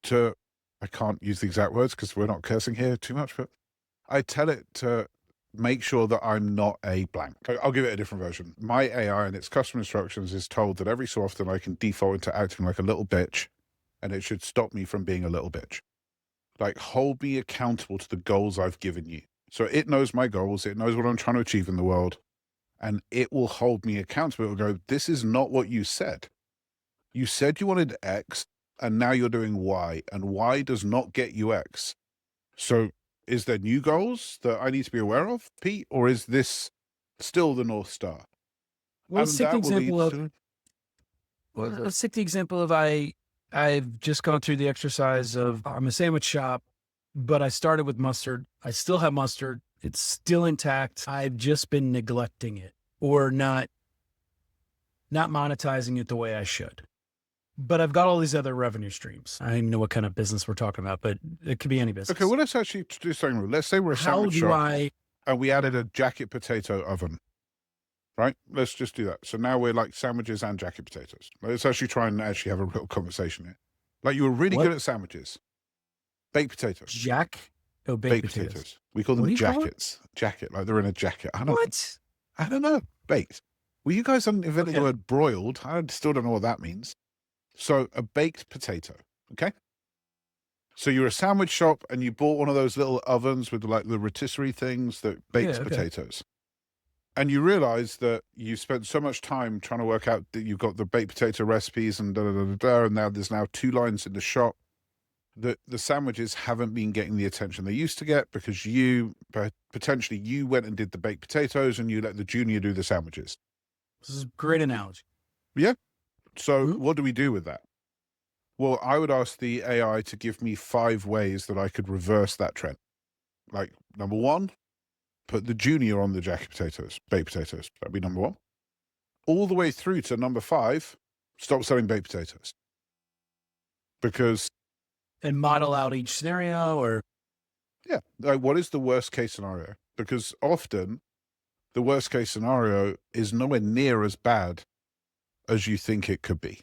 to, I can't use the exact words because we're not cursing here too much, but I tell it to make sure that I'm not a blank. I'll give it a different version. My AI and its custom instructions is told that every so often I can default into acting like a little bitch, and it should stop me from being a little bitch. Like, hold me accountable to the goals I've given you. So it knows my goals. It knows what I'm trying to achieve in the world, and it will hold me accountable. It will go, this is not what you said. You said you wanted X, and now you're doing Y, and Y does not get you X. So is there new goals that I need to be aware of, Pete, or is this still the North Star? Well, let's take the example of. to- Let's take the example of I've just gone through the exercise of I'm a sandwich shop, but I started with mustard. I still have mustard. It's still intact. I've just been neglecting it or not monetizing it the way I should. But I've got all these other revenue streams. I don't even know what kind of business we're talking about, but it could be any business. Okay, well, let's actually do something. Let's say we're a sandwich shop and we added a jacket potato oven, right? Let's just do that. So now we're like sandwiches and jacket potatoes. Let's actually try and actually have a real conversation here. Like, you were really good at sandwiches. Baked potatoes. Baked potatoes. We call them jackets. Jacket, like they're in a jacket. I don't know. Baked. Well, you guys invented the word broiled. I still don't know what that means. So a baked potato, okay? So you're a sandwich shop and you bought one of those little ovens with like the rotisserie things that bakes potatoes. And you realize that you spent so much time trying to work out that you've got the baked potato recipes and and now there's 2 lines in the shop. The sandwiches haven't been getting the attention they used to get because potentially you went and did the baked potatoes and you let the junior do the sandwiches. This is a great analogy. Yeah. So what do we do with that? Well, I would ask the AI to give me 5 ways that I could reverse that trend. Like, number 1, put the junior on the baked potatoes. That'd be number 1. All the way through to number 5, stop selling baked potatoes. And model out each scenario, or? Yeah. Like, what is the worst case scenario? Because often the worst case scenario is nowhere near as bad as you think it could be.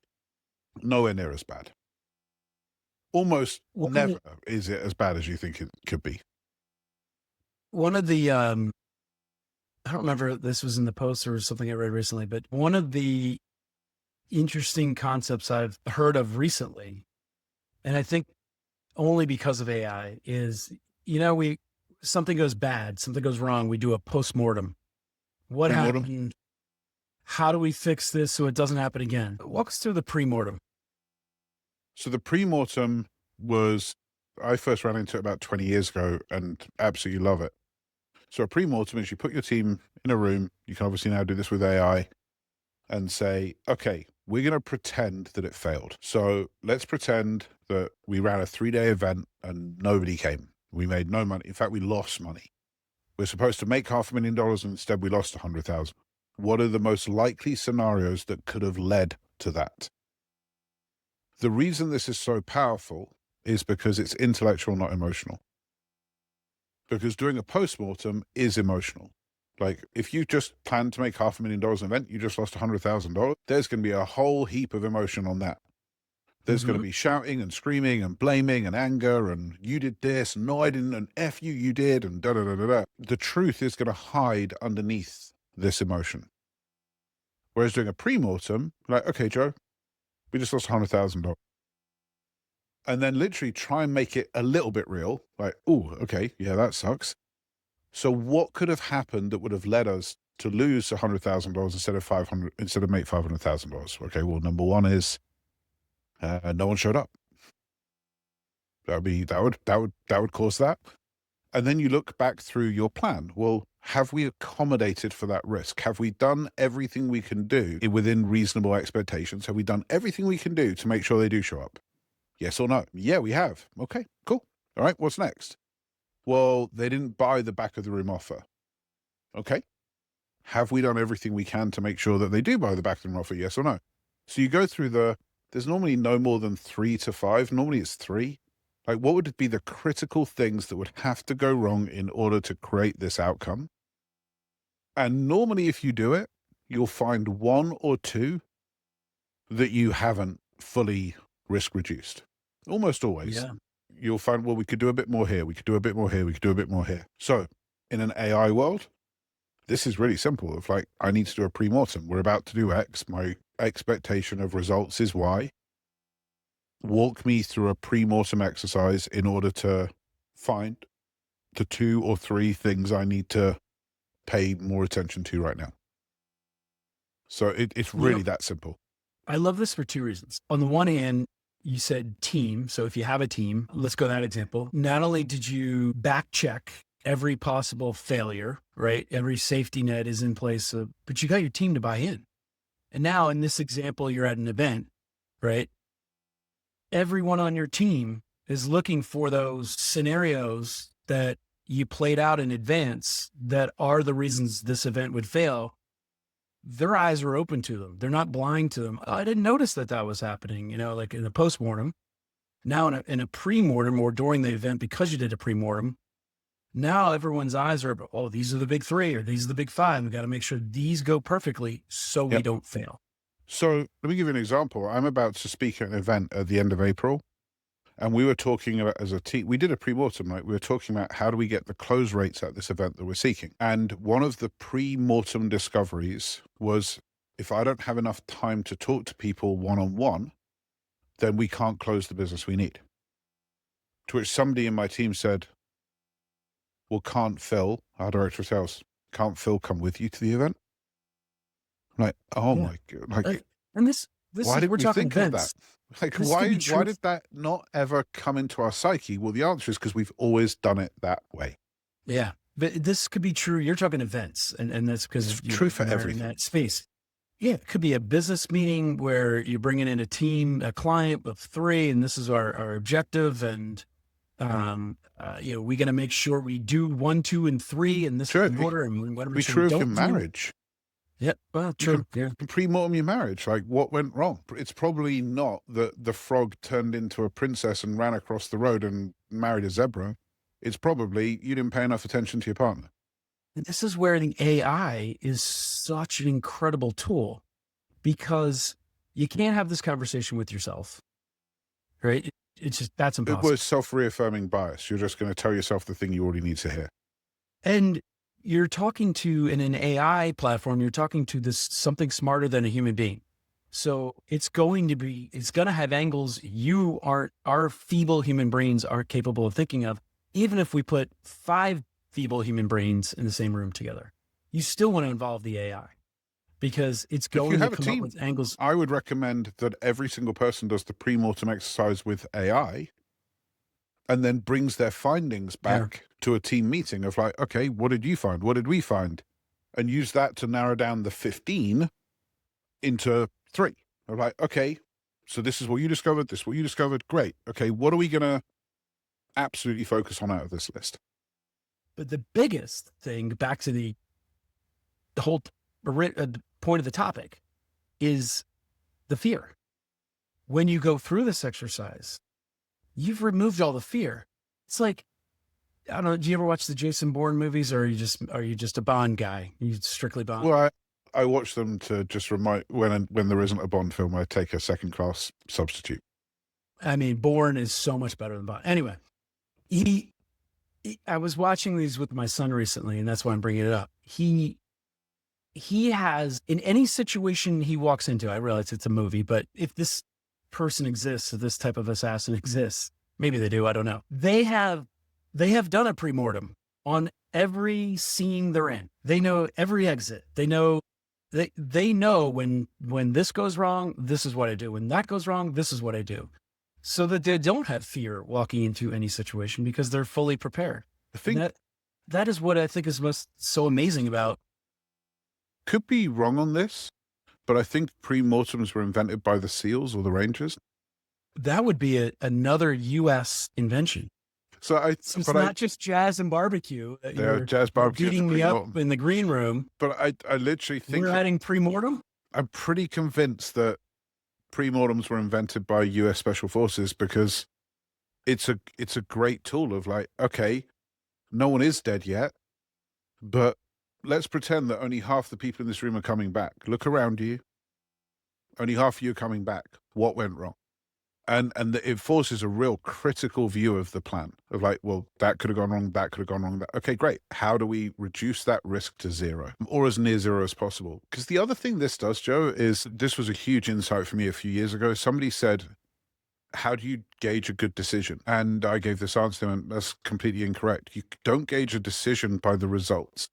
Nowhere near as bad. Almost never is it as bad as you think it could be. One of the, I don't remember if this was in the post or something I read recently, but one of the interesting concepts I've heard of recently, and I think only because of AI, is, something goes bad, something goes wrong, we do a post-mortem. What happened? How do we fix this so it doesn't happen again? Walk us through the pre-mortem. So the pre-mortem I first ran into it about 20 years ago and absolutely love it. So a pre-mortem is you put your team in a room. You can obviously now do this with AI and say, okay, we're going to pretend that it failed. So let's pretend that we ran a 3-day event and nobody came. We made no money. In fact, we lost money. We're supposed to make $500,000 and instead we lost 100,000. What are the most likely scenarios that could have led to that? The reason this is so powerful is because it's intellectual, not emotional. Because doing a postmortem is emotional. Like, if you just planned to make $500,000 an event, you just lost $100,000, there's going to be a whole heap of emotion on that. There's going to be shouting and screaming and blaming and anger and you did this, and no, I didn't, and F you, you did, and da-da-da-da-da. The truth is going to hide underneath this emotion. Whereas doing a pre-mortem, like, okay, Joe, we just lost $100,000. And then literally try and make it a little bit real. Like, oh, okay, yeah, that sucks. So what could have happened that would have led us to lose $100,000 instead of make $500,000? Okay, well, number one is no one showed up. That would cause that. And then you look back through your plan. Well, have we accommodated for that risk? Have we done everything we can do within reasonable expectations? Have we done everything we can do to make sure they do show up? Yes or no? Yeah, we have. Okay, cool. All right, what's next? Well, they didn't buy the back of the room offer. Okay. Have we done everything we can to make sure that they do buy the back of the room offer? Yes or no? So you go through there's normally no more than 3 to 5. Normally it's 3. Like, what would be the critical things that would have to go wrong in order to create this outcome? And normally if you do it, you'll find 1 or 2 that you haven't fully risk reduced. Almost always. Yeah. You'll find, well, we could do a bit more here. We could do a bit more here. We could do a bit more here. So in an AI world, this is really simple. Of like, I need to do a pre-mortem. We're about to do X. My expectation of results is Y. Walk me through a pre-mortem exercise in order to find the 2 or 3 things I need to pay more attention to right now. So it's really that simple. I love this for 2 reasons. On the one hand, you said team. So if you have a team, let's go that example. Not only did you back check every possible failure, right? Every safety net is in place, but you got your team to buy in. And now in this example, you're at an event, right? Everyone on your team is looking for those scenarios that you played out in advance that are the reasons this event would fail. Their eyes are open to them. They're not blind to them. I didn't notice that was happening, like in a postmortem. Now in a pre-mortem or during the event, because you did a pre-mortem, now everyone's eyes are, oh, these are the big 3 or these are the big 5. We got to make sure these go perfectly so we don't fail. So let me give you an example. I'm about to speak at an event at the end of April. And we were talking about, as a team, we did a pre-mortem, right? We were talking about how do we get the close rates at this event that we're seeking. And one of the pre-mortem discoveries was, if I don't have enough time to talk to people one-on-one, then we can't close the business we need. To which somebody in my team said, well, can't Phil, our director of sales, can't Phil come with you to the event? I'm like, oh my God. Like, and this why did we're we talking think events. of that? Like, why did that not ever come into our psyche? Well, the answer is because we've always done it that way. Yeah. But this could be true. You're talking events, and that's because it's true for everything in that space. Yeah. It could be a business meeting where you're bringing in a client of 3, and this is our objective. And, we're going to make sure we do 1, 2, and 3 in this order. And we want to be true of your marriage. Yeah, well, true. You can pre-mortem your marriage. Like, what went wrong? It's probably not that the frog turned into a princess and ran across the road and married a zebra. It's probably you didn't pay enough attention to your partner. And this is where the AI is such an incredible tool, because you can't have this conversation with yourself, right? It's just, that's impossible. It was self-reaffirming bias. You're just going to tell yourself the thing you already need to hear. And you're talking to, in an AI platform, you're talking to something smarter than a human being. So it's going to have angles our feeble human brains aren't capable of thinking of. Even if we put 5 feeble human brains in the same room together, you still want to involve the AI, because it's going to come up with angles. I would recommend that every single person does the pre-mortem exercise with AI and then brings their findings back to a team meeting of like, okay, what did you find? What did we find? And use that to narrow down the 15 into 3. Of like, okay, so this is what you discovered, this is what you discovered. Great. Okay, what are we going to absolutely focus on out of this list. But the biggest thing, back to the whole point of the topic, is the fear. When you go through this exercise, you've removed all the fear. It's like, I don't know, do you ever watch the Jason Bourne movies, or are you just a Bond guy? You strictly Bond? Well, I watch them to just remind when there isn't a Bond film, I take a second class substitute. I mean, Bourne is so much better than Bond. Anyway, I was watching these with my son recently, and that's why I'm bringing it up. He has, in any situation he walks into, I realize it's a movie, but if this person exists, if this type of assassin exists, maybe they do, I don't know. They have done a premortem on every scene they're in. They know every exit. They know when this goes wrong, this is what I do. When that goes wrong, this is what I do. So that they don't have fear walking into any situation because they're fully prepared. I think that is what I think is so amazing about. Could be wrong on this, but I think premortems were invented by the SEALs or the Rangers. That would be another U.S. invention. So it's not just jazz and barbecue. Jazz barbecue beating me up in the green room. But I literally think we're adding premortem. I'm pretty convinced that premortems were invented by U.S. Special Forces because it's a great tool of like, okay, no one is dead yet, but let's pretend that only half the people in this room are coming back. Look around you. Only half of you are coming back. What went wrong? And it forces a real critical view of the plan of like, well, that could have gone wrong. That could have gone wrong. Okay, great. How do we reduce that risk to zero or as near zero as possible? Because the other thing this does, Joe, is this was a huge insight for me a few years ago. Somebody said, how do you gauge a good decision? And I gave this answer to them, and that's completely incorrect. You don't gauge a decision by the results.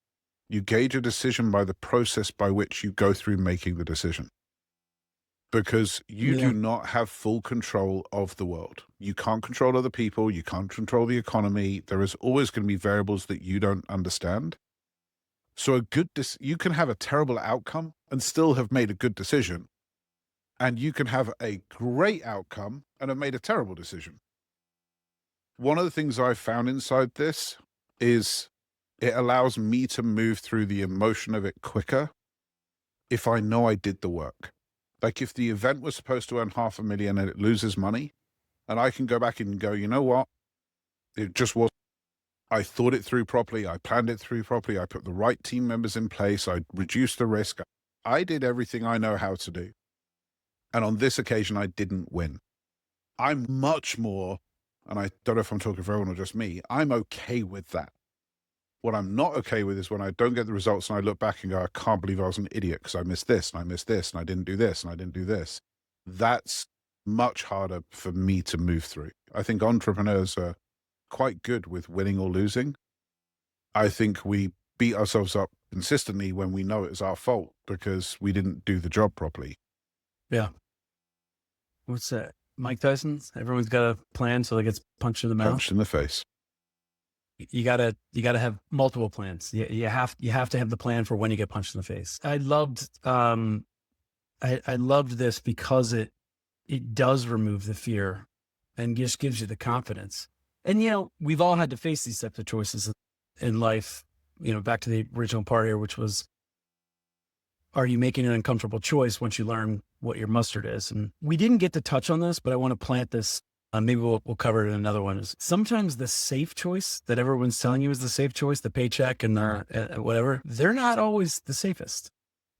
You gauge a decision by the process by which you go through making the decision. Because you do not have full control of the world. You can't control other people. You can't control the economy. There is always going to be variables that you don't understand. So you can have a terrible outcome and still have made a good decision. And you can have a great outcome and have made a terrible decision. One of the things I've found inside this is it allows me to move through the emotion of it quicker if I know I did the work. Like if the event was supposed to earn $500,000 and it loses money, and I can go back and go, you know what? It just was. I thought it through properly. I planned it through properly. I put the right team members in place. I reduced the risk. I did everything I know how to do. And on this occasion, I didn't win. I'm much more, and I don't know if I'm talking for everyone or just me, I'm okay with that. What I'm not okay with is when I don't get the results and I look back and go, I can't believe I was an idiot because I missed this and I missed this and I didn't do this and I didn't do this. That's much harder for me to move through. I think entrepreneurs are quite good with winning or losing. I think we beat ourselves up consistently when we know it's our fault because we didn't do the job properly. Yeah. What's that? Mike Tyson's? Everyone's got a plan so they gets punched in the mouth. Punched in the face. You gotta have multiple plans. You have to have the plan for when you get punched in the face. I loved this because it does remove the fear and just gives you the confidence. And we've all had to face these types of choices in life. Back to the original part here, which was, are you making an uncomfortable choice once you learn what your mustard is? And we didn't get to touch on this, but I want to plant this. Maybe we'll cover it in another one. Is sometimes the safe choice that everyone's telling you is the safe choice, the paycheck and whatever, they're not always the safest.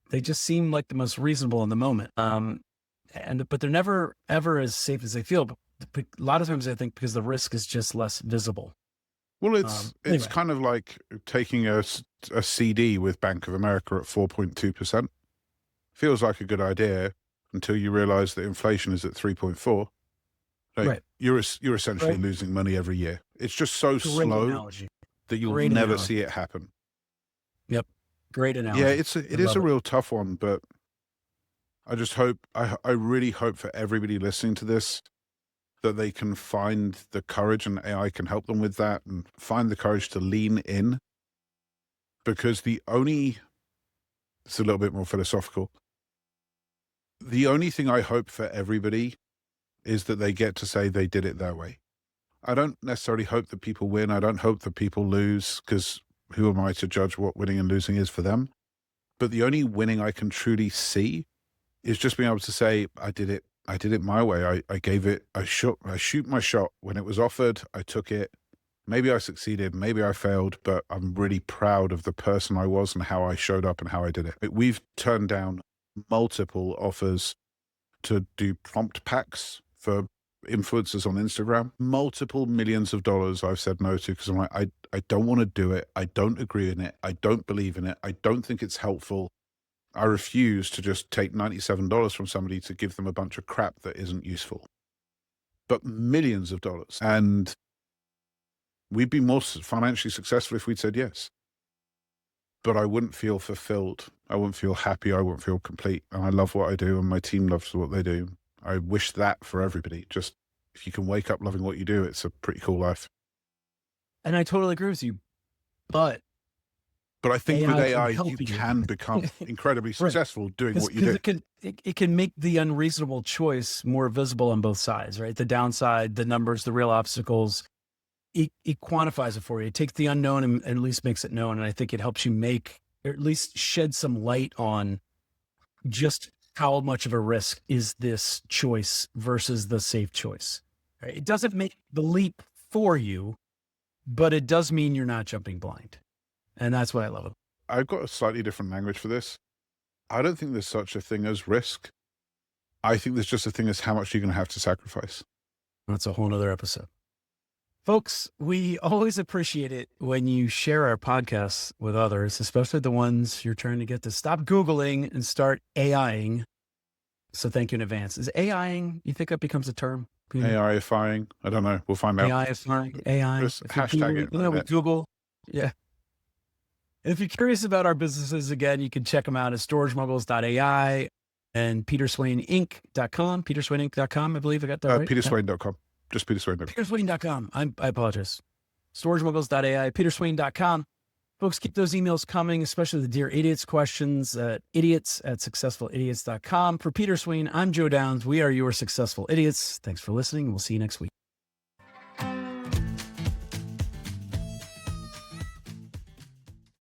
They just seem like the most reasonable in the moment. But they're never, ever as safe as they feel. But a lot of times I think because the risk is just less visible. Well, it's kind of like taking a CD with Bank of America at 4.2%. Feels like a good idea until you realize that inflation is at 3.4%. Right. You're essentially losing money every year. It's just so slow that you'll never see it happen. Yep. Great analogy. Yeah, it is a real tough one, but I just hope, I really hope for everybody listening to this that they can find the courage, and AI can help them with that, and find the courage to lean in. Because it's a little bit more philosophical. The only thing I hope for everybody is that they get to say they did it their way. I don't necessarily hope that people win. I don't hope that people lose, because who am I to judge what winning and losing is for them? But the only winning I can truly see is just being able to say, I did it. I did it my way. I gave it I shoot my shot. When it was offered, I took it. Maybe I succeeded, maybe I failed, but I'm really proud of the person I was and how I showed up and how I did it. We've turned down multiple offers to do prompt packs for influencers on Instagram. Multiple millions of dollars I've said no to, because I'm like, I don't want to do it. I don't agree in it. I don't believe in it. I don't think it's helpful. I refuse to just take $97 from somebody to give them a bunch of crap that isn't useful. But millions of dollars. And we'd be more financially successful if we'd said yes. But I wouldn't feel fulfilled. I wouldn't feel happy. I wouldn't feel complete. And I love what I do, and my team loves what they do. I wish that for everybody. Just if you can wake up loving what you do, it's a pretty cool life. And I totally agree with you. But I think with AI, you can become incredibly successful doing what you do. It can make the unreasonable choice more visible on both sides, right? The downside, the numbers, the real obstacles. It quantifies it for you. It takes the unknown and at least makes it known. And I think it helps you make, or at least shed some light on just how much of a risk is this choice versus the safe choice. Right? It doesn't make the leap for you, but it does mean you're not jumping blind. And that's what I love. I've got a slightly different language for this. I don't think there's such a thing as risk. I think there's just a thing as how much you're going to have to sacrifice. That's a whole nother episode. Folks, we always appreciate it when you share our podcasts with others, especially the ones you're trying to get to stop Googling and start AIing. So thank you in advance. Is AIing, you think that becomes a term? AI-ifying? I don't know. We'll find out. AI-ifying, AI. Just hashtag it. You know, with Google. Yeah. And if you're curious about our businesses, again, you can check them out at storagemoguls.ai and peterswaininc.com. Peterswaininc.com, I believe I got that right. Peterswain.com. Just peterswain.com. Peterswain.com. I apologize. Storagemoguls.ai, peterswain.com. Folks, keep those emails coming, especially the Dear Idiots questions at idiots@successfulidiots.com. For Peter Swain, I'm Joe Downs. We are your successful idiots. Thanks for listening. We'll see you next week.